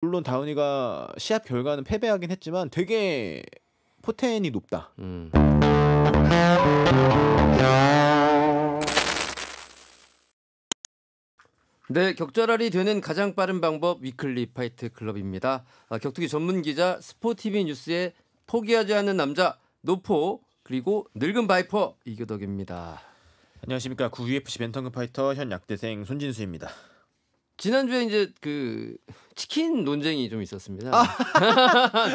물론 다우니가 시합 결과는 패배하긴 했지만 되게 포텐이 높다. 네, 격절알이 되는 가장 빠른 방법 위클리 파이트 클럽입니다. 격투기 전문 기자 스포티비 뉴스의 포기하지 않는 남자 노포 그리고 늙은 바이퍼 이교덕입니다. 안녕하십니까. 구 UFC 벤턴급 파이터 현 약대생 손진수입니다. 지난주에 이제 그 치킨 논쟁이 좀 있었습니다.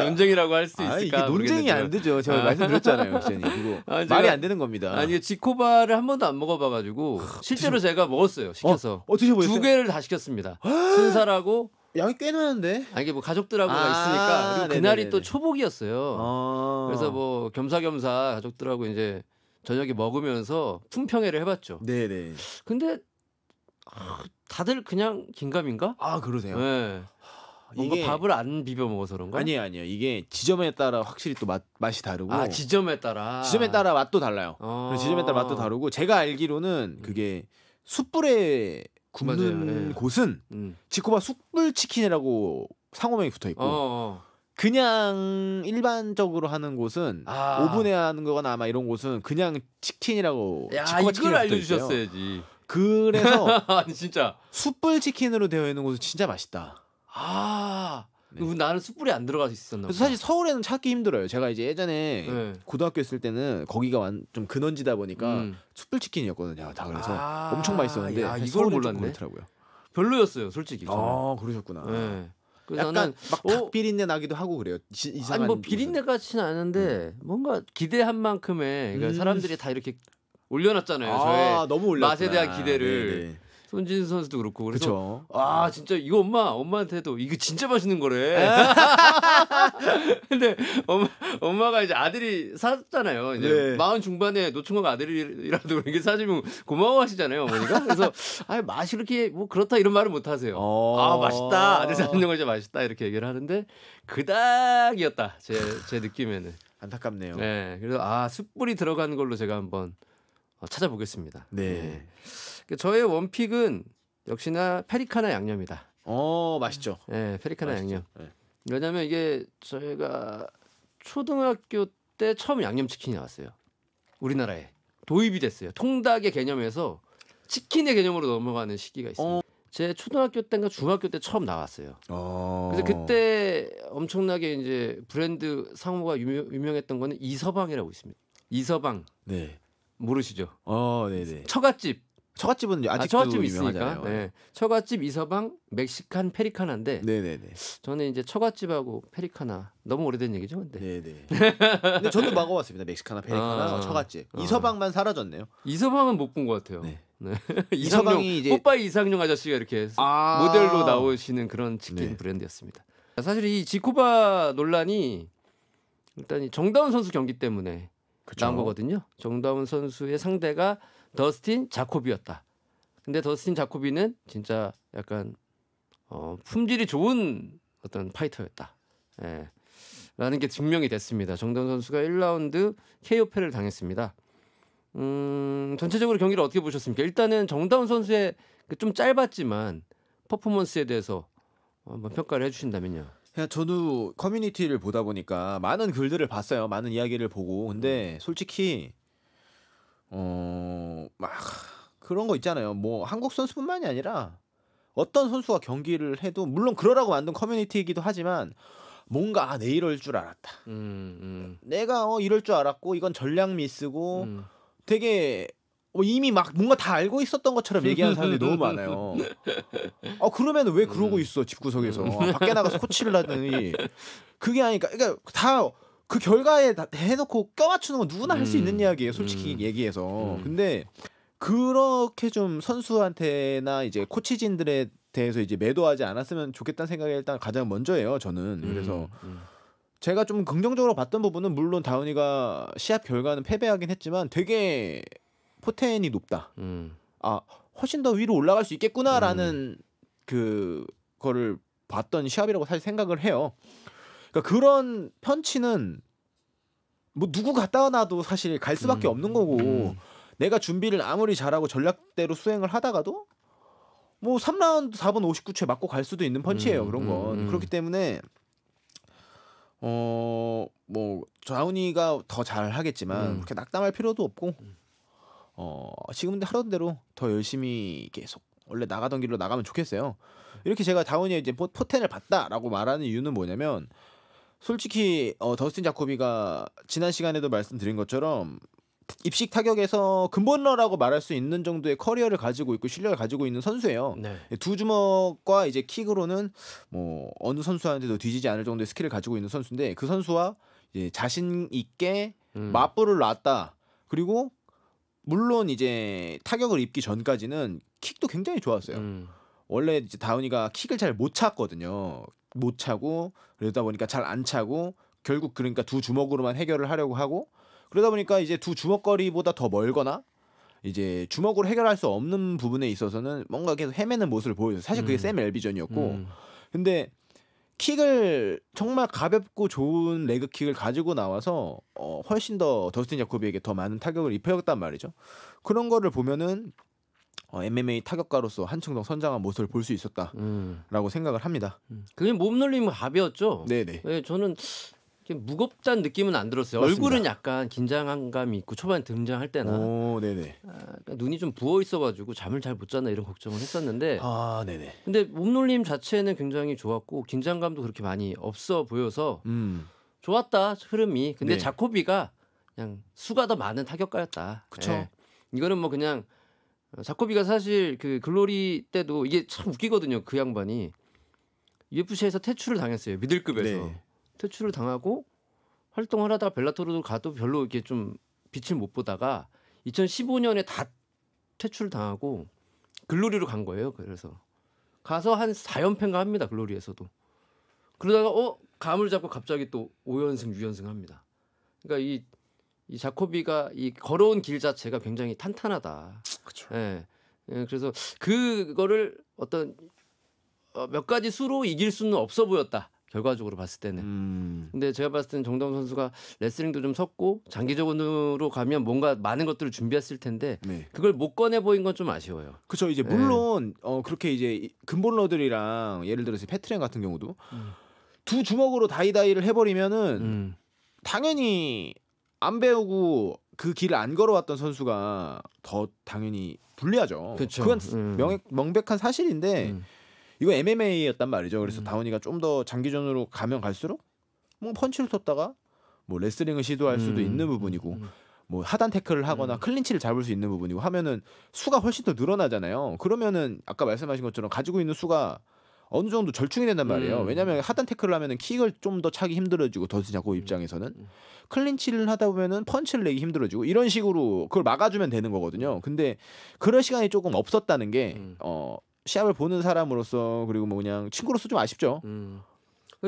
논쟁이라고 할 수 있을까? 이게 논쟁이 안 되죠. 제가 말씀드렸잖아요, 기자님. 이거 말이 안 되는 겁니다. 아니 지코바를 한 번도 안 먹어봐가지고 실제로 제가 먹었어요. 시켜서 드셔보셨어요? 2개를 다 시켰습니다. 순살하고 양이 꽤 많은데. 이게 뭐 가족들하고 있으니까 그리고 그날이 네네네네. 또 초복이었어요. 그래서 뭐 겸사겸사 가족들하고 이제 저녁에 먹으면서 품평회를 해봤죠. 네네. 근데 다들 그냥 긴가민가? 그러세요? 네. 뭔가 이게 밥을 안 비벼 먹어서 그런가? 아니에요. 이게 지점에 따라 확실히 또 맛이 다르고. 지점에 따라. 지점에 따라 맛도 달라요. 지점에 따라 맛도 다르고 제가 알기로는 그게 숯불에 굽는 맞아요. 네. 곳은 지코바 숯불 치킨이라고 상호명이 붙어 있고 그냥 일반적으로 하는 곳은 오븐에 하는 거거나 아마 이런 곳은 그냥 치킨이라고 지코바 이걸 알려주셨어야지. 그래서 아니 진짜 숯불 치킨으로 되어 있는 곳은 진짜 맛있다. 네. 나는 숯불이 안 들어가 있었나 보다. 그래서 사실 서울에는 찾기 힘들어요. 제가 이제 예전에 고등학교 있을 때는 거기가 좀 근원지다 보니까 숯불 치킨이었거든요. 다 그래서 엄청 맛있었는데 이걸 몰랐네. 그렇더라고요. 별로였어요, 솔직히. 그러셨구나. 네. 그래서 약간 막 닭 비린내 나기도 하고 그래요. 이상한 뭐 비린내 같지는 않은데 뭔가 기대한 만큼의 그러니까 사람들이 다 이렇게 올려놨잖아요. 저의 너무 올렸구나. 맛에 대한 기대를. 네네. 손진수 선수도 그렇고 그래서 그쵸. 진짜 이거 엄마한테도 이거 진짜 맛있는 거래. 근데 엄마가 이제 아들이 샀잖아요. 이제 40 중반에 노총각 아들이라도 이렇게 사주면 고마워하시잖아요, 어머니가. 그래서 맛이 그렇게 뭐 그렇다 이런 말을 못 하세요. 맛있다. 아들 사주는 거 진짜 맛있다 이렇게 얘기를 하는데 그닥이었다. 제 느낌에는. 안타깝네요. 네, 그래서 숯불이 들어간 걸로 제가 한번 찾아보겠습니다. 네. 저의 원픽은 역시나 페리카나 양념이다. 맛있죠. 네, 페리카나 맛있죠. 양념. 네. 왜냐면 이게 저희가 초등학교 때 처음 양념치킨이 나왔어요. 우리나라에 도입이 됐어요. 통닭의 개념에서 치킨의 개념으로 넘어가는 시기가 있어요. 제 초등학교 때인가 중학교 때 처음 나왔어요. 그래서 그때 엄청나게 이제 브랜드 상호가 유명했던 거는 이서방이라고 있습니다. 이서방. 네. 모르시죠? 네네. 처갓집은 아직도 있으니까. 유명하잖아요. 네. 처갓집 이서방 멕시칸 페리카나인데. 네네네. 저는 이제 처갓집하고 페리카나 너무 오래된 얘기죠, 근데. 네네. 근데 저도 먹어봤습니다. 멕시카나 페리카나 처갓집. 이서방만 사라졌네요. 이서방은 못 본 것 같아요. 네. 이서방이 이제 뽀빠이 이상용 아저씨가 이렇게 모델로 나오시는 그런 치킨 브랜드였습니다. 사실 이 지코바 논란이 일단 이 정다운 선수 경기 때문에 나온 거거든요. 정다운 선수의 상대가 더스틴 자코비였다. 근데 더스틴 자코비는 진짜 약간 품질이 좋은 어떤 파이터였다. 라는 게 증명이 됐습니다. 정다운 선수가 1라운드 KO 패를 당했습니다. 전체적으로 경기를 어떻게 보셨습니까? 일단은 정다운 선수의 좀 짧았지만 퍼포먼스에 대해서 한번 평가를 해주신다면요. 저도 커뮤니티를 보다 보니까 많은 글들을 봤어요. 많은 이야기를 보고. 근데 솔직히 막 그런 거 있잖아요. 뭐 한국 선수뿐만이 아니라 어떤 선수가 경기를 해도 물론 그러라고 만든 커뮤니티이기도 하지만 뭔가 내 이럴 줄 알았다. 내가 이럴 줄 알았고 이건 전략 미스고 되게 이미 막 뭔가 다 알고 있었던 것처럼 얘기하는 사람들이 너무 많아요. 그러면 왜 그러고 있어 집구석에서 밖에 나가서 코치를 하더니 그게 아니까 그러니까 다 그 결과에 해놓고 껴맞추는 건 누구나 할 수 있는 이야기예요. 솔직히 얘기해서. 근데 그렇게 좀 선수한테나 이제 코치진들에 대해서 이제 매도하지 않았으면 좋겠다는 생각이 일단 가장 먼저예요. 저는. 그래서 제가 좀 긍정적으로 봤던 부분은 물론 다우니가 시합 결과는 패배하긴 했지만 되게 포텐이 높다. 훨씬 더 위로 올라갈 수 있겠구나라는 그거를 봤던 시합이라고 사실 생각을 해요. 그러니까 그런 편치는 뭐 누구 갖다 놔도 사실 갈 수밖에 없는 거고 내가 준비를 아무리 잘하고 전략대로 수행을 하다가도 뭐 3라운드 4번 59초에 맞고 갈 수도 있는 펀치예요. 그런 건. 그렇기 때문에 뭐 다우니가 더 잘하겠지만 그렇게 낙담할 필요도 없고 지금 하던 대로 더 열심히 계속 원래 나가던 길로 나가면 좋겠어요. 이렇게 제가 다우니의 이제 포텐을 봤다라고 말하는 이유는 뭐냐면 솔직히 더스틴 자코비가 지난 시간에도 말씀드린 것처럼 입식 타격에서 근본러라고 말할 수 있는 정도의 커리어를 가지고 있고 실력을 가지고 있는 선수예요. 네. 두 주먹과 이제 킥으로는 뭐 어느 선수한테도 뒤지지 않을 정도의 스킬을 가지고 있는 선수인데 그 선수와 이제 자신 있게 맞불을 놨다. 그리고 물론 이제 타격을 입기 전까지는 킥도 굉장히 좋았어요. 원래 이제 다우니가 킥을 잘 못 찼거든요. 못 차고 그러다 보니까 잘 안 차고 결국 그러니까 두 주먹으로만 해결을 하려고 하고 그러다 보니까 이제 두 주먹거리보다 더 멀거나 이제 주먹으로 해결할 수 없는 부분에 있어서는 뭔가 계속 헤매는 모습을 보여요. 사실 그게 샘 엘비전이었고 근데 킥을 정말 가볍고 좋은 레그킥을 가지고 나와서 훨씬 더 더스틴 자코비에게 더 많은 타격을 입혀였단 말이죠. 그런 거를 보면은 MMA 타격가로서 한층 더 선장한 모습을 볼 수 있었다라고 생각을 합니다. 그게 몸놀림 가벼웠죠. 네네. 네, 저는 무겁다는 느낌은 안 들었어요. 맞습니다. 얼굴은 약간 긴장한 감이 있고 초반에 등장할 때나 네네. 그러니까 눈이 좀 부어 있어가지고 잠을 잘 못 잤나 이런 걱정을 했었는데 네네. 근데 몸놀림 자체는 굉장히 좋았고 긴장감도 그렇게 많이 없어 보여서 좋았다 흐름이. 근데 네. 자코비가 그냥 수가 더 많은 타격가였다. 그쵸. 예. 이거는 뭐 그냥 자코비가 사실 그 글로리 때도 이게 참 웃기거든요. 그 양반이 UFC에서 퇴출을 당했어요. 미들급에서. 네. 퇴출을 당하고 활동을 하다가 벨라토르도 가도 별로 이렇게 좀 빛을 못 보다가 2015년에 다 퇴출을 당하고 글로리로 간 거예요. 그래서 가서 한 4연패인가 합니다. 글로리에서도. 그러다가 감을 잡고 갑자기 또 5연승 6연승 합니다. 그러니까 이 자코비가 이 걸어온 길 자체가 굉장히 탄탄하다. 그렇죠. 예. 그래서 그거를 어떤 몇 가지 수로 이길 수는 없어 보였다. 결과적으로 봤을 때는. 근데 제가 봤을 때는 정다운 선수가 레슬링도 좀 섰고 장기적으로 가면 뭔가 많은 것들을 준비했을 텐데 네. 그걸 못 꺼내 보인 건 좀 아쉬워요. 그렇죠. 이제 물론 그렇게 이제 근본러들이랑 예를 들어서 패트렌 같은 경우도 두 주먹으로 다이다이를 해버리면은 당연히 안 배우고 그 길을 안 걸어왔던 선수가 더 당연히 불리하죠. 그쵸. 그건 명백한 사실인데 이거 MMA였단 말이죠. 그래서 다우니가 좀 더 장기전으로 가면 갈수록 뭐 펀치를 쳤다가 뭐 레슬링을 시도할 수도 있는 부분이고 뭐 하단 태클을 하거나 클린치를 잡을 수 있는 부분이고 하면은 수가 훨씬 더 늘어나잖아요. 그러면은 아까 말씀하신 것처럼 가지고 있는 수가 어느 정도 절충이 된단 말이에요. 왜냐하면 하단 태클을 하면은 킥을 좀 더 차기 힘들어지고 더스틴 자코비 입장에서는 클린치를 하다 보면은 펀치를 내기 힘들어지고 이런 식으로 그걸 막아주면 되는 거거든요. 근데 그럴 시간이 조금 없었다는 게 시합을 보는 사람으로서 그리고 뭐 그냥 친구로서 좀 아쉽죠.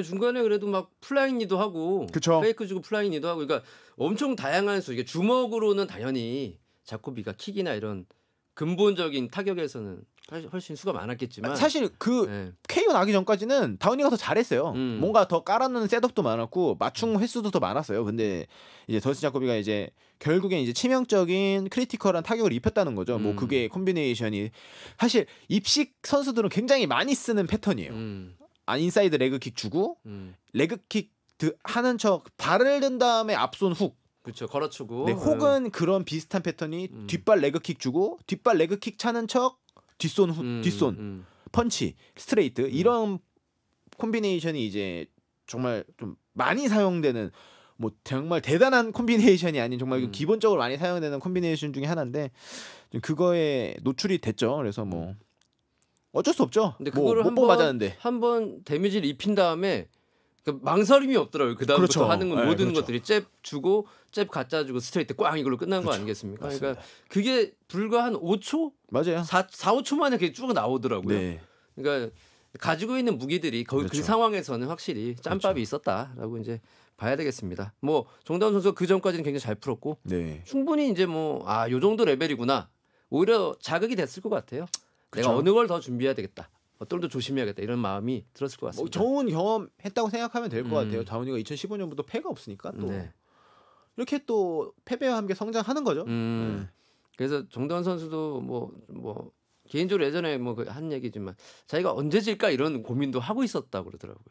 중간에 그래도 막 플라잉니도 하고 그쵸. 페이크 주고 플라잉니도 하고 그러니까 엄청 다양한 수. 이게 주먹으로는 당연히 자코비가 킥이나 이런 근본적인 타격에서는 훨씬 수가 많았겠지만 사실 그 KO 나기 전까지는 다우니가 더 잘했어요. 뭔가 더 깔아놓는 셋업도 많았고 맞춤 횟수도 더 많았어요. 근데 이제 더스틴 자코비가 이제 결국엔 이제 치명적인 크리티컬한 타격을 입혔다는 거죠. 뭐 그게 콤비네이션이 사실 입식 선수들은 굉장히 많이 쓰는 패턴이에요. 인사이드 레그킥 주고 레그킥 하는 척 발을 든 다음에 앞손 훅. 그렇죠. 걸어치고. 네, 혹은 그런 비슷한 패턴이 뒷발 레그킥 주고 뒷발 레그킥 차는 척 뒷손 후, 뒷손 펀치 스트레이트 이런 콤비네이션이 이제 정말 좀 많이 사용되는 뭐 정말 대단한 콤비네이션이 아닌 정말 기본적으로 많이 사용되는 콤비네이션 중에 하나인데 그거에 노출이 됐죠. 그래서 뭐 어쩔 수 없죠. 근데 그거를 한번 데미지를 입힌 다음에 망설임이 없더라고요. 그다음부터 그렇죠. 하는 건 네, 모든 그렇죠. 것들이 잽 주고 잽 갖다 주고 스트레이트 꽝 이걸로 끝난 거 아니겠습니까? 맞습니다. 그러니까 그게 불과 한 5초? 맞아요. 4-5초 만에 그게 쭉 나오더라고요. 네. 그러니까 가지고 있는 무기들이 그렇죠. 그 상황에서는 확실히 짬밥이 있었다라고 이제 봐야 되겠습니다. 뭐 정다운 선수가 그 전까지는 굉장히 잘 풀었고 네. 충분히 이제 뭐 요 정도 레벨이구나. 오히려 자극이 됐을 것 같아요. 그쵸. 내가 어느 걸 더 준비해야 되겠다. 어떤 걸 더 조심해야겠다. 이런 마음이 들었을 것 같습니다. 뭐 좋은 경험 했다고 생각하면 될 것 같아요. 다우니가 2015년부터 패가 없으니까 또 이렇게 또 패배와 함께 성장하는 거죠. 그래서 정다운 선수도 뭐 개인적으로 예전에 뭐 한 얘기지만 자기가 언제 질까 이런 고민도 하고 있었다고 그러더라고요.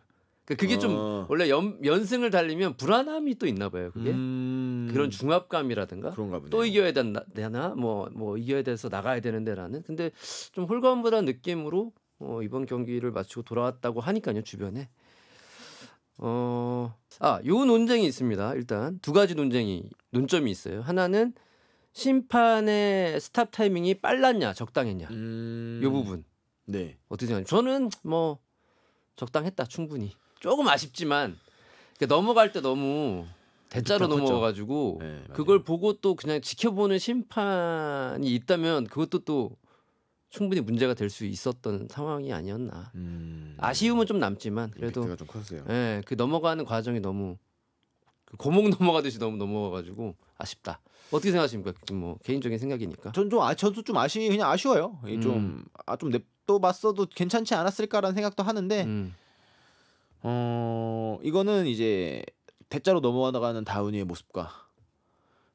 그게 좀 원래 연승을 달리면 불안함이 또 있나 봐요. 그게 그런 중압감이라든가 그런가 보네요. 또 이겨야 되나 뭐 이겨야 돼서 나가야 되는데라는. 근데 좀 홀가분한 느낌으로 이번 경기를 마치고 돌아왔다고 하니까요 주변에. 요 논쟁이 있습니다. 일단 두 가지 논점이 있어요. 하나는 심판의 스탑 타이밍이 빨랐냐 적당했냐 요 부분. 네. 어떻게 생각하세요? 저는 뭐 적당했다 충분히. 조금 아쉽지만 넘어갈 때 너무 대자로 넘어가가지고 네, 그걸 보고 또 그냥 지켜보는 심판이 있다면 그것도 또 충분히 문제가 될 수 있었던 상황이 아니었나. 아쉬움은 좀 남지만 그래도 임팩트가 좀 컸어요. 예, 그 넘어가는 과정이 너무 고목 넘어가듯이 너무 넘어가가지고 아쉽다. 어떻게 생각하십니까? 뭐 개인적인 생각이니까. 저도 좀 그냥 아쉬워요. 좀 냅둬봤어도 괜찮지 않았을까라는 생각도 하는데 이거는 이제 대자로 넘어가는 다우니의 모습과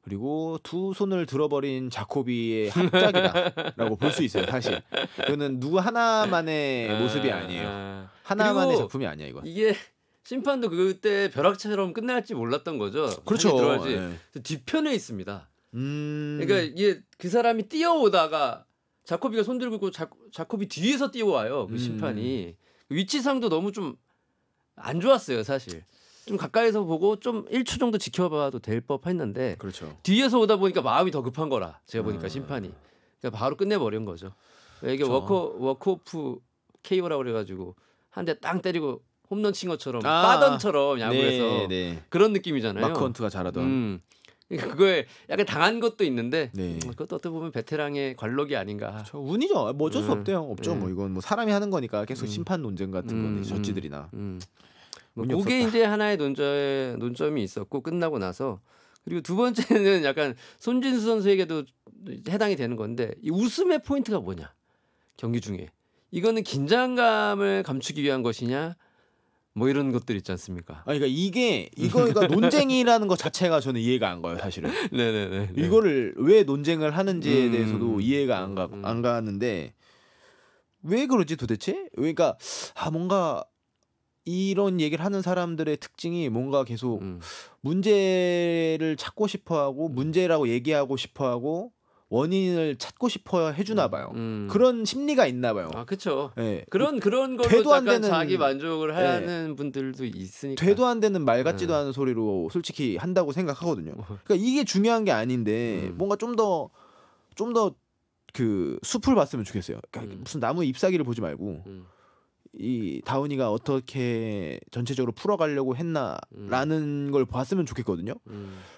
그리고 두 손을 들어버린 자코비의 합작이다라고 볼 수 있어요. 사실 이거는 누구 하나만의 모습이 아니에요. 하나만의 작품이 아니야 이거. 이게 심판도 그때 벼락처럼 끝날지 몰랐던 거죠. 그렇죠. 들어야지. 네. 뒤편에 있습니다. 그러니까 이게 그 사람이 뛰어오다가 자코비가 손 들고 있고 자코비 뒤에서 뛰어와요. 그 심판이 위치상도 너무 좀 안 좋았어요, 사실. 좀 가까이서 보고 좀 1초 정도 지켜봐도 될 법했는데 그렇죠. 뒤에서 오다 보니까 마음이 더 급한 거라 제가 보니까 심판이 그러니까 바로 끝내버린 거죠. 이게 그렇죠. 워크오프 KO라고 그래가지고 한 대 땅 때리고 홈런 친 것처럼 빠던처럼 야구에서 네. 그런 느낌이잖아요. 마크 헌트가 잘하던. 그거에 약간 당한 것도 있는데 네. 그것도 어떻게 보면 베테랑의 관록이 아닌가. 운이죠. 뭐 어쩔 수 없대요. 없죠. 네. 뭐 이건 뭐 사람이 하는 거니까 계속 심판 논쟁 같은 거는 저지들이나. 뭐 그게 이제 하나의 논점이 있었고 끝나고 나서 그리고 두 번째는 약간 손진수 선수에게도 해당이 되는 건데 이 웃음의 포인트가 뭐냐 경기 중에 이거는 긴장감을 감추기 위한 것이냐 뭐 이런 것들 있지 않습니까? 그러니까 이거가 논쟁이라는 것 자체가 저는 이해가 안 가요 사실은. 네네네. 이거를 왜 논쟁을 하는지에 대해서도 이해가 안 가는데 왜 그러지 도대체? 그러니까 뭔가 이런 얘기를 하는 사람들의 특징이 뭔가 계속 문제를 찾고 싶어하고 문제라고 얘기하고 싶어하고 원인을 찾고 싶어 해주나 봐요. 그런 심리가 있나 봐요. 그렇죠. 네. 그런 걸로 약간 자기 만족을 하는 분들도 있으니까. 되도 안 되는 말 같지도 않은 소리로 솔직히 한다고 생각하거든요. 그러니까 이게 중요한 게 아닌데 뭔가 좀 더 그 숲을 봤으면 좋겠어요. 그러니까 무슨 나무 잎사귀를 보지 말고 이 다우니가 어떻게 전체적으로 풀어가려고 했나라는 걸 봤으면 좋겠거든요.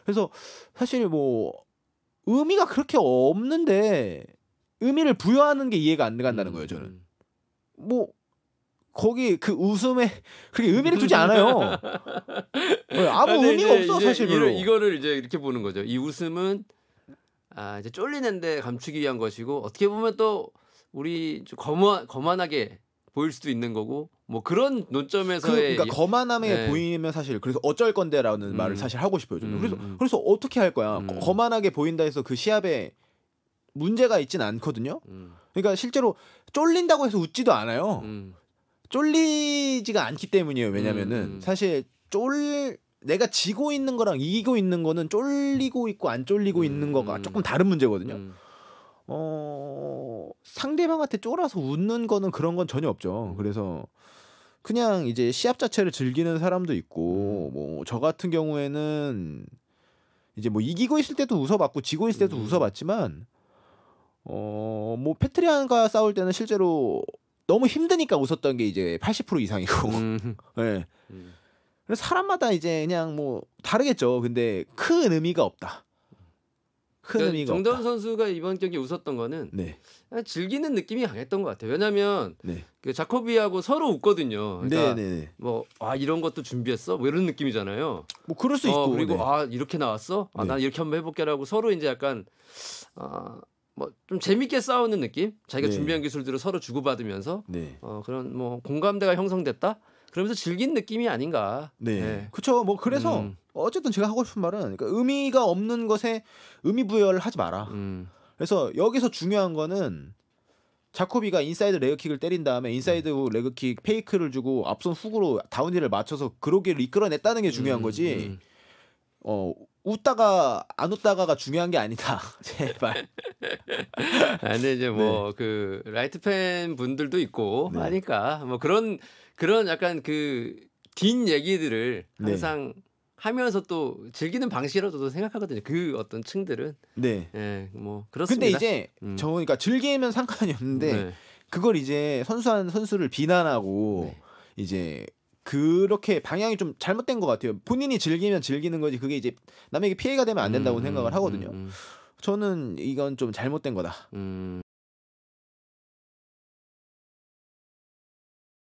그래서 사실 뭐 의미가 그렇게 없는데 의미를 부여하는 게 이해가 안 간다는 거예요. 저는 뭐 거기 그 웃음에 그렇게 의미를 두지 않아요. 아무 의미가 없어 사실 별로. 이거를 이제 이렇게 보는 거죠. 이 웃음은 이제 쫄리는데 감추기 위한 것이고 어떻게 보면 또 우리 좀 거만하게 보일 수도 있는 거고 뭐 그런 논점에서의 그러니까 거만함에 보이면 사실 그래서 어쩔 건데라는 말을 사실 하고 싶어요. 저는. 그래서 어떻게 할 거야? 거만하게 보인다 해서 그 시합에 문제가 있진 않거든요. 그러니까 실제로 쫄린다고 해서 웃지도 않아요. 쫄리지가 않기 때문이에요. 왜냐면은 사실 내가 지고 있는 거랑 이기고 있는 거는 쫄리고 있고 안 쫄리고 있는 거가 조금 다른 문제거든요. 상대방한테 쫄아서 웃는 거는 그런 건 전혀 없죠. 그래서 그냥 이제 시합 자체를 즐기는 사람도 있고 뭐 저 같은 경우에는 이제 뭐 이기고 있을 때도 웃어봤고 지고 있을 때도 웃어봤지만 뭐 페트리안과 싸울 때는 실제로 너무 힘드니까 웃었던 게 이제 80% 이상이고 네. 그래서 사람마다 이제 그냥 뭐 다르겠죠. 근데 큰 의미가 없다. 그러니까 정다운 선수가 이번 경기 웃었던 거는 즐기는 느낌이 강했던 것 같아요. 왜냐하면 그 자코비하고 서로 웃거든요. 그러니까 뭐 이런 것도 준비했어? 뭐 이런 느낌이잖아요. 뭐 그럴 수 있고 그리고 이렇게 나왔어? 난 이렇게 한번 해볼게라고 서로 이제 약간 뭐 좀 재밌게 싸우는 느낌? 자기가 준비한 기술들을 서로 주고받으면서 그런 뭐 공감대가 형성됐다? 그러면서 즐긴 느낌이 아닌가. 그렇죠. 뭐 그래서 어쨌든 제가 하고 싶은 말은 그러니까 의미가 없는 것에 의미 부여를 하지 마라. 그래서 여기서 중요한 거는 자코비가 인사이드 레그킥을 때린 다음에 인사이드 레그킥 페이크를 주고 앞손 훅으로 다운힐을 맞춰서 그로기를 이끌어냈다는 게 중요한 거지. 웃다가 안 웃다가가 중요한 게 아니다. 제발. 근데 이제 뭐 그 라이트 팬 분들도 있고 하니까 뭐 그런 약간 그 뒷 얘기들을 항상 하면서 또 즐기는 방식이라고도 생각하거든요. 그 어떤 층들은. 네. 예, 뭐 그렇습니다. 근데 이제 저 그러니까 즐기면 상관이 없는데 그걸 이제 선수한 선수를 비난하고 이제 그렇게 방향이 좀 잘못된 것 같아요. 본인이 즐기면 즐기는 거지 그게 이제 남에게 피해가 되면 안 된다고 생각을 하거든요. 저는 이건 좀 잘못된 거다.